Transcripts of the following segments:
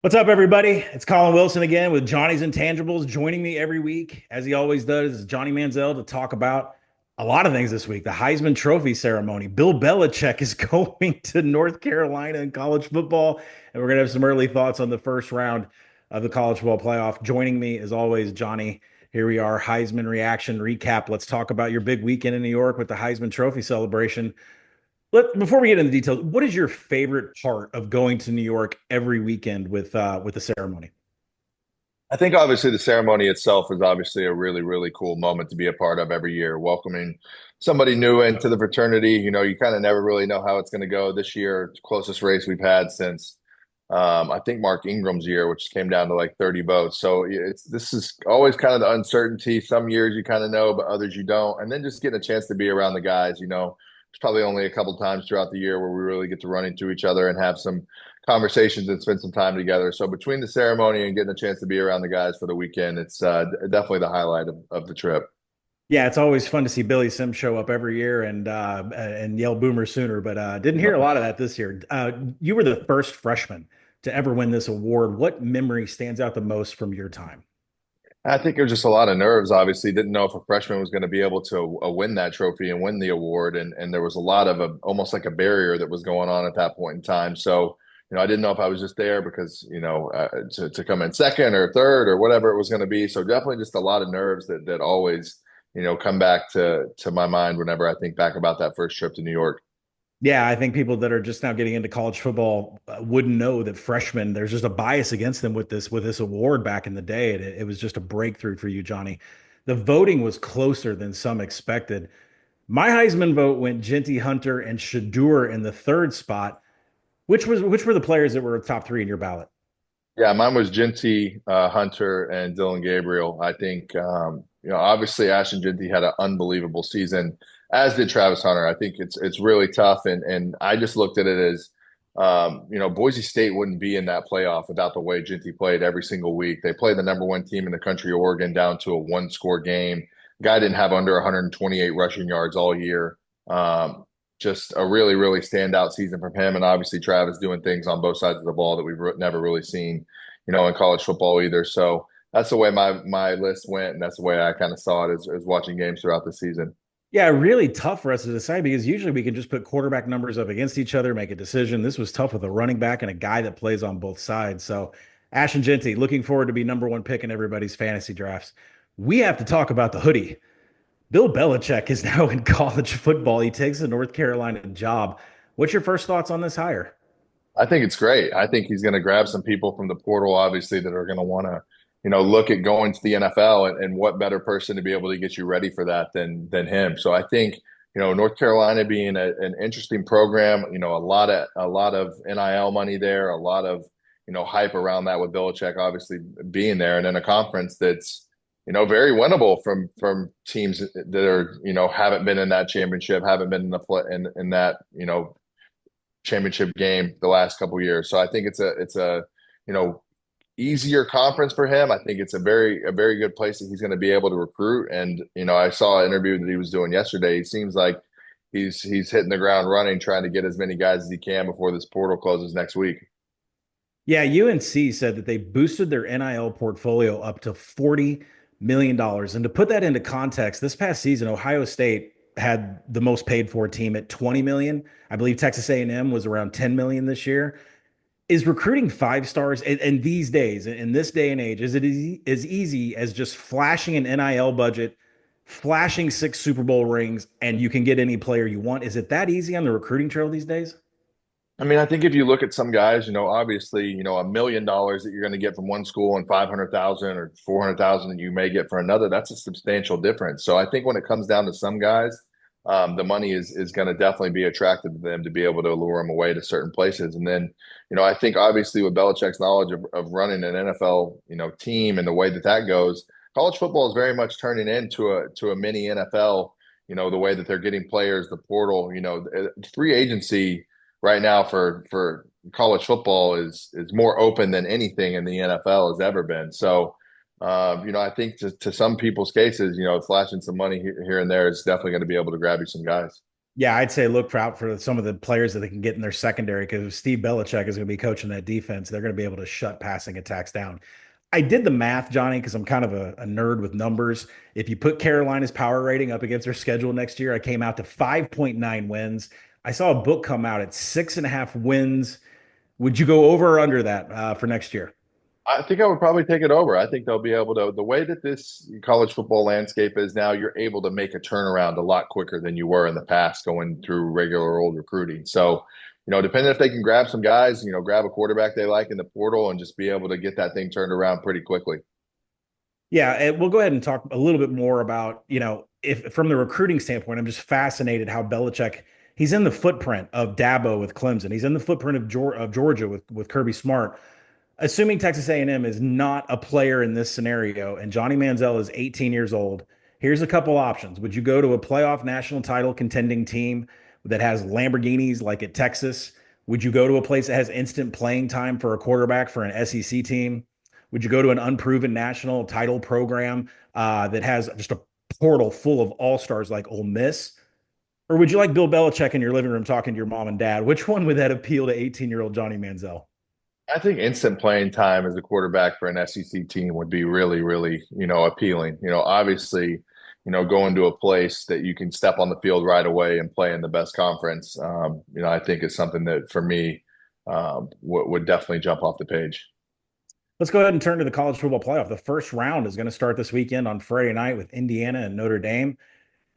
What's up, everybody? It's Collin Wilson again with Johnny's Intangibles. Joining me every week, as he always does, is Johnny Manziel to talk about a lot of things this week. The Heisman Trophy ceremony. Bill Belichick is going to North Carolina in college football, and we're going to have some early thoughts on the first round of the college football playoff. Joining me, as always, Johnny. Here we are, Heisman reaction recap. Let's talk about your big weekend in New York with the Heisman Trophy celebration. Before we get into the details, what is your favorite part of going to New York every weekend with the ceremony? I think obviously the ceremony itself is obviously a really, really cool moment to be a part of every year, welcoming somebody new into the fraternity. You kind of never really know how it's going to go this year. Closest race we've had since I think Mark Ingram's year, which came down to like 30 votes. So this is always kind of the uncertainty. Some years you kind of know, but others you don't. And then just getting a chance to be around the guys, there's probably only a couple times throughout the year where we really get to run into each other and have some conversations and spend some time together. So between the ceremony and getting a chance to be around the guys for the weekend, it's definitely the highlight of the trip. Yeah, it's always fun to see Billy Sims show up every year and yell Boomer Sooner, but didn't hear a lot of that this year. You were the first freshman to ever win this award. What memory stands out the most from your time? I think there's just a lot of nerves. Obviously, didn't know if a freshman was going to be able to win that trophy and win the award, and there was a lot of almost like a barrier that was going on at that point in time. So, I didn't know if I was just there because to come in second or third or whatever it was going to be. So definitely just a lot of nerves that always come back to my mind whenever I think back about that first trip to New York. Yeah, I think people that are just now getting into college football wouldn't know that freshmen, there's just a bias against them with this award back in the day. It was just a breakthrough for you, Johnny. The voting was closer than some expected. My Heisman vote went Genty Hunter and Shadur in the third spot. Which were the players that were top three in your ballot? Yeah, mine was Genty, Hunter, and Dylan Gabriel. I think, obviously Ashton Genty had an unbelievable season, as did Travis Hunter. I think it's really tough, and I just looked at it as, Boise State wouldn't be in that playoff without the way Genty played every single week. They played the number one team in the country, Oregon, down to a one-score game. Guy didn't have under 128 rushing yards all year. Just a really, really standout season from him. And obviously, Travis doing things on both sides of the ball that we've never really seen, in college football either. So that's the way my list went, and that's the way I kind of saw it as watching games throughout the season. Yeah, really tough for us to decide because usually we can just put quarterback numbers up against each other, make a decision. This was tough with a running back and a guy that plays on both sides. So, Ashton Genty, looking forward to be number one pick in everybody's fantasy drafts. We have to talk about the hoodie. Bill Belichick is now in college football. He takes the North Carolina job. What's your first thoughts on this hire? I think it's great. I think he's going to grab some people from the portal, obviously, that are going to want to, look at going to the NFL, and what better person to be able to get you ready for that than him. So I think, North Carolina being an interesting program, a lot of NIL money there, a lot of, hype around that with Belichick obviously being there, and in a conference that's, very winnable from teams that are, haven't been in that championship, haven't been in the play in that, championship game the last couple of years. So I think it's a you know easier conference for him. I think it's a very good place that he's going to be able to recruit. And I saw an interview that he was doing yesterday. He seems like he's hitting the ground running, trying to get as many guys as he can before this portal closes next week. Yeah, UNC said that they boosted their NIL portfolio up to $40 million dollars. And to put that into context, this past season, Ohio State had the most paid for team at 20 million. I believe Texas A&M was around 10 million this year. Is recruiting five stars and these days, in this day and age, is it as easy as just flashing an NIL budget, flashing six Super Bowl rings, and you can get any player you want? Is it that easy on the recruiting trail these days? I mean, I think if you look at some guys, obviously, $1 million that you're going to get from one school and 500,000 or 400,000 that you may get for another, that's a substantial difference. So I think when it comes down to some guys, the money is going to definitely be attractive to them to be able to lure them away to certain places. And then, I think obviously with Belichick's knowledge of running an NFL, team and the way that goes, college football is very much turning into a mini NFL. The way that they're getting players, the portal, free agency right now for college football is more open than anything in the NFL has ever been. So, I think to some people's cases, flashing some money here and there is definitely going to be able to grab you some guys. Yeah, I'd say look out for some of the players that they can get in their secondary because if Steve Belichick is going to be coaching that defense, they're going to be able to shut passing attacks down. I did the math, Johnny, because I'm kind of a nerd with numbers. If you put Carolina's power rating up against their schedule next year, I came out to 5.9 wins. I saw a book come out at 6.5 wins. Would you go over or under that for next year? I think I would probably take it over. I think they'll be able to, the way that this college football landscape is now, you're able to make a turnaround a lot quicker than you were in the past going through regular old recruiting. So, depending if they can grab some guys, grab a quarterback they like in the portal and just be able to get that thing turned around pretty quickly. Yeah, we'll go ahead and talk a little bit more about, if from the recruiting standpoint, I'm just fascinated how Belichick, he's in the footprint of Dabo with Clemson. He's in the footprint of Georgia with Kirby Smart. Assuming Texas A&M is not a player in this scenario and Johnny Manziel is 18 years old, here's a couple options. Would you go to a playoff national title contending team that has Lamborghinis like at Texas? Would you go to a place that has instant playing time for a quarterback for an SEC team? Would you go to an unproven national title program that has just a portal full of all stars like Ole Miss? Or would you like Bill Belichick in your living room talking to your mom and dad? Which one would that appeal to 18-year-old Johnny Manziel? I think instant playing time as a quarterback for an SEC team would be really, really, appealing. Obviously, going to a place that you can step on the field right away and play in the best conference, I think is something that for me would definitely jump off the page. Let's go ahead and turn to the college football playoff. The first round is going to start this weekend on Friday night with Indiana and Notre Dame.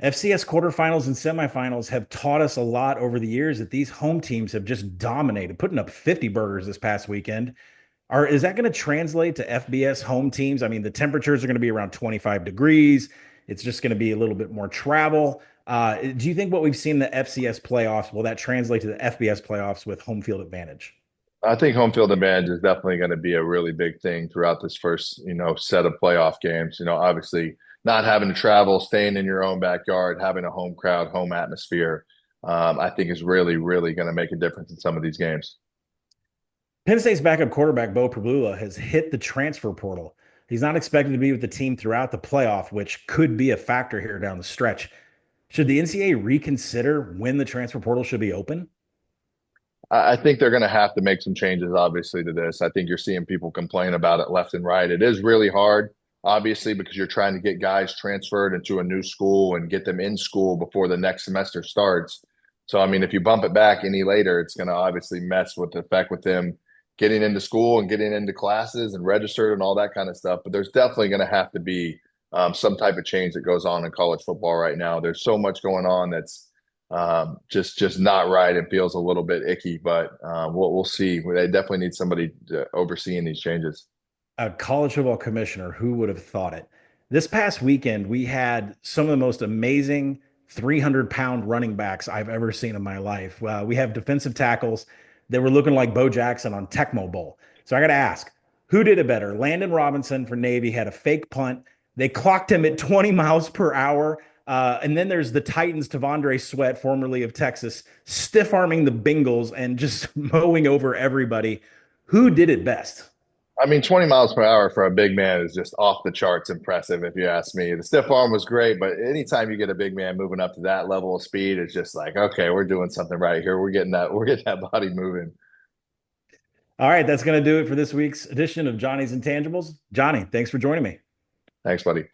FCS quarterfinals and semifinals have taught us a lot over the years that these home teams have just dominated, putting up 50 burgers this past weekend. Is that going to translate to FBS home teams? I mean, the temperatures are going to be around 25 degrees. It's just going to be a little bit more travel. Do you think what we've seen in the FCS playoffs will that translate to the FBS playoffs with home field advantage? I think home field advantage is definitely going to be a really big thing throughout this first, set of playoff games. Obviously not having to travel, staying in your own backyard, having a home crowd, home atmosphere, I think is really, really going to make a difference in some of these games. Penn State's backup quarterback, Bo Prabula, has hit the transfer portal. He's not expected to be with the team throughout the playoff, which could be a factor here down the stretch. Should the NCAA reconsider when the transfer portal should be open? I think they're going to have to make some changes, obviously, to this. I think you're seeing people complain about it left and right. It is really hard, obviously, because you're trying to get guys transferred into a new school and get them in school before the next semester starts. So, I mean, if you bump it back any later, it's going to obviously mess with the effect with them getting into school and getting into classes and registered and all that kind of stuff. But there's definitely going to have to be some type of change that goes on in college football right now. There's so much going on that's just not right. It feels a little bit icky, but we'll see. They definitely need somebody overseeing these changes. A college football commissioner, who would have thought it? This past weekend, we had some of the most amazing 300-pound running backs I've ever seen in my life. We have defensive tackles that were looking like Bo Jackson on Tecmo Bowl. So I got to ask, who did it better? Landon Robinson for Navy had a fake punt. They clocked him at 20 miles per hour. And then there's the Titans, Tavondre Sweat, formerly of Texas, stiff arming the Bengals and just mowing over everybody. Who did it best? I mean, 20 miles per hour for a big man is just off the charts impressive, if you ask me. The stiff arm was great, but anytime you get a big man moving up to that level of speed, it's just like, okay, we're doing something right here. We're getting that body moving. All right, that's going to do it for this week's edition of Johnny's Intangibles. Johnny, thanks for joining me. Thanks, buddy.